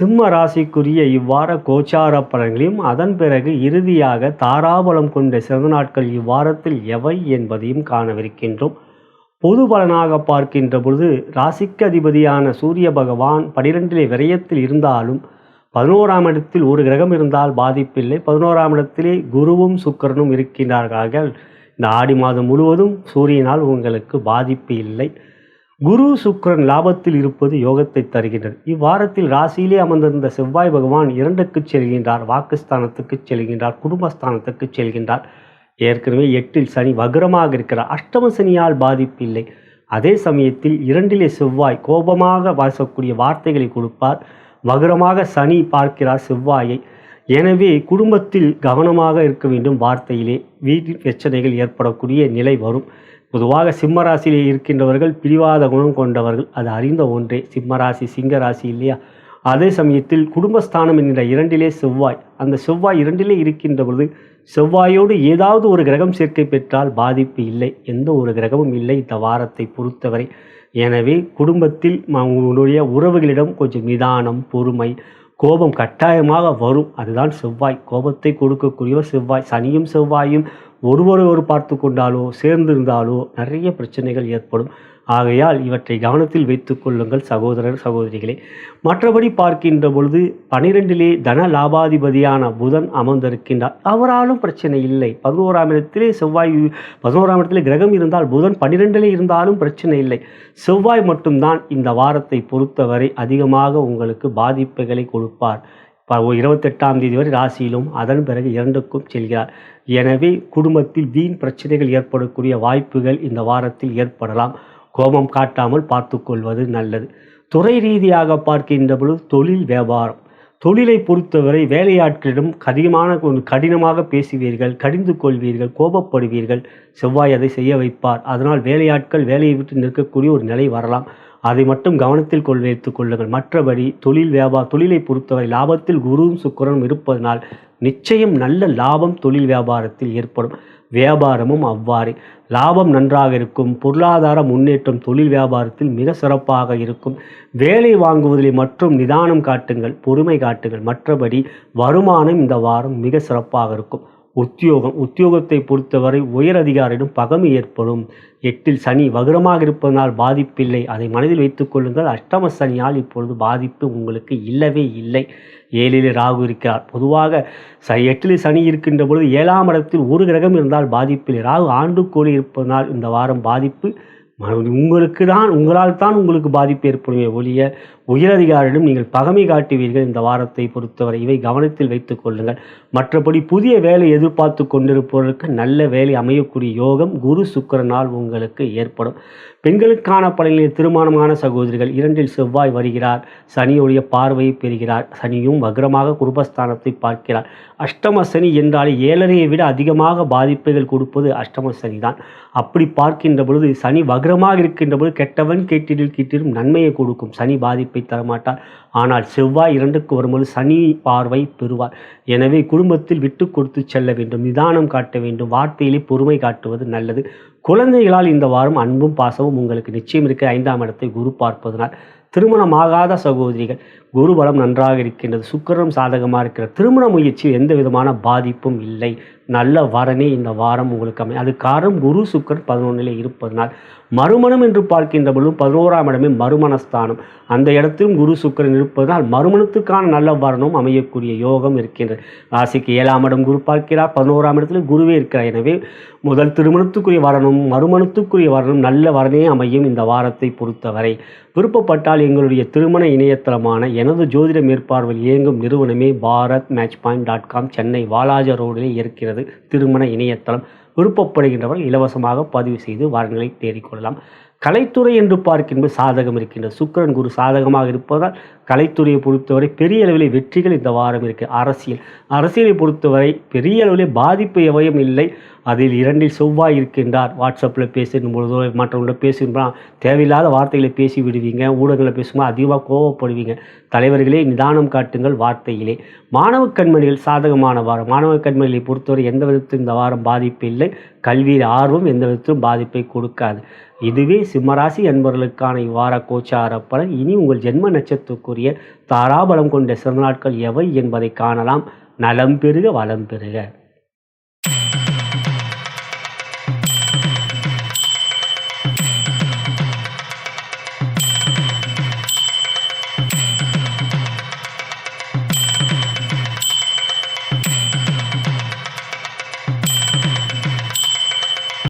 சிம்ம ராசிக்குரிய இவ்வார கோச்சார பலன்களையும் அதன் பிறகு இறுதியாக தாராபலம் கொண்ட சிறந்த நாட்கள் இவ்வாரத்தில் எவை என்பதையும் காணவிருக்கின்றோம். பொது பலனாக பார்க்கின்ற பொழுது ராசிக்கு அதிபதியான சூரிய பகவான் 12 விரயத்தில் இருந்தாலும் 11ஆம் இடத்தில் ஒரு கிரகம் இருந்தால் பாதிப்பில்லை. 11ஆம் இடத்திலே குருவும் சுக்கிரனும் இருக்கின்றார்கள். இந்த ஆடி மாதம் முழுவதும் சூரியனால் உங்களுக்கு பாதிப்பு இல்லை. குரு சுக்கிரன் லாபத்தில் இருப்பது யோகத்தை தருகின்றது. இவ்வாரத்தில் ராசியிலே அமர்ந்திருந்த செவ்வாய் பகவான் 2க்கு செல்கின்றார், வாக்குஸ்தானத்துக்கு செல்கின்றார், குடும்பஸ்தானத்துக்கு செல்கின்றார். ஏற்கனவே 8இல் சனி வக்ரமாக இருக்கிறார். அஷ்டம சனியால் பாதிப்பில்லை. அதே சமயத்தில் 2லே செவ்வாய் கோபமாக வாசக்கூடிய வார்த்தைகளை கொடுப்பார். வக்ரமாக சனி பார்க்கிறார் செவ்வாயை. எனவே குடும்பத்தில் கவனமாக இருக்க வேண்டும். வார்த்தையிலே வீட்டில் பிரச்சனைகள் ஏற்படக்கூடிய நிலை வரும். பொதுவாக சிம்மராசியிலே இருக்கின்றவர்கள் பிடிவாத குணம் கொண்டவர்கள், அது அறிந்த ஒன்றே. சிம்மராசி சிங்க ராசி இல்லையா? அதே சமயத்தில் குடும்பஸ்தானம் என்கிற 2லே செவ்வாய், அந்த செவ்வாய் 2லே இருக்கின்ற பொழுது செவ்வாயோடு ஏதாவது ஒரு கிரகம் சேர்க்கை பெற்றால் பாதிப்பு இல்லை. எந்த ஒரு கிரகமும் இல்லை இந்த வாரத்தை பொறுத்தவரை. எனவே குடும்பத்தில் உங்களுடைய உறவுகளிடம் கொஞ்சம் நிதானம், பொறுமை, கோபம் கட்டாயமாக வரும். அதுதான் செவ்வாய், கோபத்தை கொடுக்கக்கூடியவர் செவ்வாய். சனியும் செவ்வாயும் ஒருவரை பார்த்து கொண்டாலோ சேர்ந்திருந்தாலோ நிறைய பிரச்சனைகள் ஏற்படும். ஆகையால் இவற்றை கவனத்தில் வைத்து கொள்ளுங்கள் சகோதரர் சகோதரிகளே. மற்றபடி பார்க்கின்ற பொழுது 12லே தன லாபாதிபதியான புதன் அமர்ந்திருக்கின்றார். அவராலும் பிரச்சனை இல்லை. 11ஆம் இடத்திலே செவ்வாய், 11ஆம் இடத்திலே கிரகம் இருந்தால் புதன் 12லே இருந்தாலும் பிரச்சனை இல்லை. செவ்வாய் மட்டும்தான் இந்த வாரத்தை பொறுத்தவரை அதிகமாக உங்களுக்கு பாதிப்புகளை கொடுப்பார். 28ஆம் தேதி வரை ராசியிலும் அதன் பிறகு 2க்கும் செல்கிறார். எனவே குடும்பத்தில் வீண் பிரச்சனைகள் ஏற்படக்கூடிய வாய்ப்புகள் இந்த வாரத்தில் ஏற்படலாம். கோபம் காட்டாமல் பார்த்து கொள்வது நல்லது. துறை ரீதியாக பார்க்கின்ற பொழுது தொழில் வியாபாரம், தொழிலை பொறுத்தவரை வேலையாட்களிடம் கடினமாக பேசுவீர்கள், கடிந்து கொள்வீர்கள், கோபப்படுவீர்கள். செவ்வாய் அதை செய்ய வைப்பார். அதனால் வேலையாட்கள் வேலையை விட்டு நிற்கக்கூடிய ஒரு நிலை வரலாம். அதை மட்டும் கவனத்தில் வைத்துக் கொள்ளுங்கள். மற்றபடி தொழிலை பொறுத்தவரை லாபத்தில் குருவும் சுக்கிரனும் இருப்பதனால் நிச்சயம் நல்ல லாபம் தொழில் வியாபாரத்தில் ஏற்படும். வியாபாரமும் அவ்வாறே லாபம் நன்றாக இருக்கும். பொருளாதார முன்னேற்றம் தொழில் வியாபாரத்தில் மிக சிறப்பாக இருக்கும். வேலை வாங்குவதில் மற்றும் நிதானம் காட்டுங்கள், பொறுமை காட்டுங்கள். மற்றபடி வருமானம் இந்த வாரம் மிக சிறப்பாக இருக்கும். உத்தியோகத்தை பொறுத்தவரை உயர் அதிகாரியிடம் பகமை ஏற்படும். 8இல் சனி வக்ரமாக இருப்பதனால் பாதிப்பில்லை. அதை மனதில் வைத்துக் கொள்ளுங்கள். அஷ்டம சனியால் இப்பொழுது பாதிப்பு உங்களுக்கு இல்லவே இல்லை. 7ல் ராகு இருக்கிறார். பொதுவாக 8ல் சனி இருக்கின்ற பொழுது 7ஆம் இடத்தில் ஒரு கிரகம் இருந்தால் பாதிப்பில்லை. ராகு ஆண்டுக்கோளி இருப்பதனால் இந்த வாரம் பாதிப்பு உங்களால் தான் உங்களுக்கு பாதிப்பு ஏற்படுமே ஒழிய உயரதிகாரியிடம் நீங்கள் பகமை காட்டுவீர்கள் இந்த வாரத்தை பொறுத்தவரை. இவை கவனத்தில் வைத்துக் கொள்ளுங்கள். மற்றபடி புதிய வேலை எதிர்பார்த்து கொண்டிருப்பவர்களுக்கு நல்ல வேலை அமையக்கூடிய யோகம் குரு சுக்கிரனால் உங்களுக்கு ஏற்படும். பெண்களுக்கான பலனில் திருமணமான சகோதரிகள் 2ல் செவ்வாய் வருகிறார். சனியுடைய பார்வையை பெறுகிறார். சனியும் வக்ரமாக குடும்பஸ்தானத்தை பார்க்கிறார். அஷ்டம சனி என்றாலே 7.5 விட அதிகமாக பாதிப்புகள் கொடுப்பது அஷ்டம சனி தான். அப்படி பார்க்கின்ற பொழுது சனி வக்ரமாக இருக்கின்ற பொழுது கெட்டவன் கேட்டிடில் கிட்டிடும் நன்மையை கொடுக்கும். சனி பாதிப்பை தரமாட்டார். ஆனால் செவ்வாய் 2க்கு வரும்போது சனி பார்வை பெறுவார். எனவே குடும்பத்தில் விட்டு கொடுத்து செல்ல வேண்டும், நிதானம் காட்ட வேண்டும், வார்த்தையிலே பொறுமை காட்டுவது நல்லது. குழந்தைகளால் இந்த வாரம் அன்பும் பாசமும் உங்களுக்கு நிச்சயம் இருக்க. 5ஆம் இடத்தை குரு பார்ப்பதனால் திருமணமாகாத சகோதரிகள் குரு பலம் நன்றாக இருக்கின்றது. சுக்கிரனும் சாதகமாக இருக்கிறது. திருமண முயற்சியில் எந்த விதமான பாதிப்பும் இல்லை. நல்ல வரனே இந்த வாரம் உங்களுக்கு அமையும். அது காரணம் குரு சுக்கிரன் 11ல் இருப்பதனால். மறுமணம் என்று பார்க்கின்ற பொழுதும் 11ஆம் இடமே மறுமணஸ்தானம். அந்த இடத்திலும் குரு சுக்கிரன் இருப்பதனால் மறுமணத்துக்கான நல்ல வரனும் அமையக்கூடிய யோகம் இருக்கின்றது. ராசிக்கு 7ஆம் இடம் குரு பார்க்கிறார். 11ஆம் இடத்துல குருவே இருக்கிறார். எனவே முதல் திருமணத்துக்குரிய வரனும் மறுமணத்துக்குரிய வரனும் நல்ல வரனே அமையும் இந்த வாரத்தை பொறுத்தவரை. விருப்பப்பட்டால் எங்களுடைய திருமண இணையதளமான எனது ஜோதிட மேற்பார்வையில் இயங்கும் நிறுவனமே bharatmatchpoint.com சென்னை வாலாஜா ரோடிலே இருக்கிறது திருமண இணையதளம். விருப்பப்படுகின்றவர் இலவசமாக பதிவு செய்து வரன்களை தேடிக்கொள்ளலாம். கலைத்துறை என்று பார்க்கின்ற சாதகம் இருக்கின்றது. சுக்கிரன் குரு சாதகமாக இருப்பதால் கலைத்துறையை பொறுத்தவரை பெரிய அளவில் வெற்றிகள் இந்த வாரம் இருக்குது. அரசியலை பொறுத்தவரை பெரிய அளவில் பாதிப்பு எவையும் இல்லை. அதில் 2ல் செவ்வாய் இருக்கின்றார். வாட்ஸ்அப்பில் பேசும் பொழுதோ மற்றவங்களோட பேசுகின்றால் தேவையில்லாத வார்த்தைகளை பேசி விடுவீங்க. ஊடகங்களில் பேசும்போது அதிகமாக கோவப்படுவீங்க. தலைவர்களே நிதானம் காட்டுங்கள் வார்த்தையிலே. மாணவ கண்மணிகள் சாதகமான வாரம். மாணவ கண்மணிகளை பொறுத்தவரை எந்த விதத்திலும் இந்த வாரம் பாதிப்பு இல்லை. கல்வியில் ஆர்வம் எந்த விதத்திலும் பாதிப்பை கொடுக்காது. இதுவே சிம்மராசி அன்பர்களுக்கான இவ்வார கோச்சார பலன். இனி உங்கள் ஜென்ம நட்சத்திரத்துக்குரிய தாராபலம் கொண்ட சிறந்த நாட்கள் எவை என்பதை காணலாம். நலம் பெறுக, வளம் பெறுக.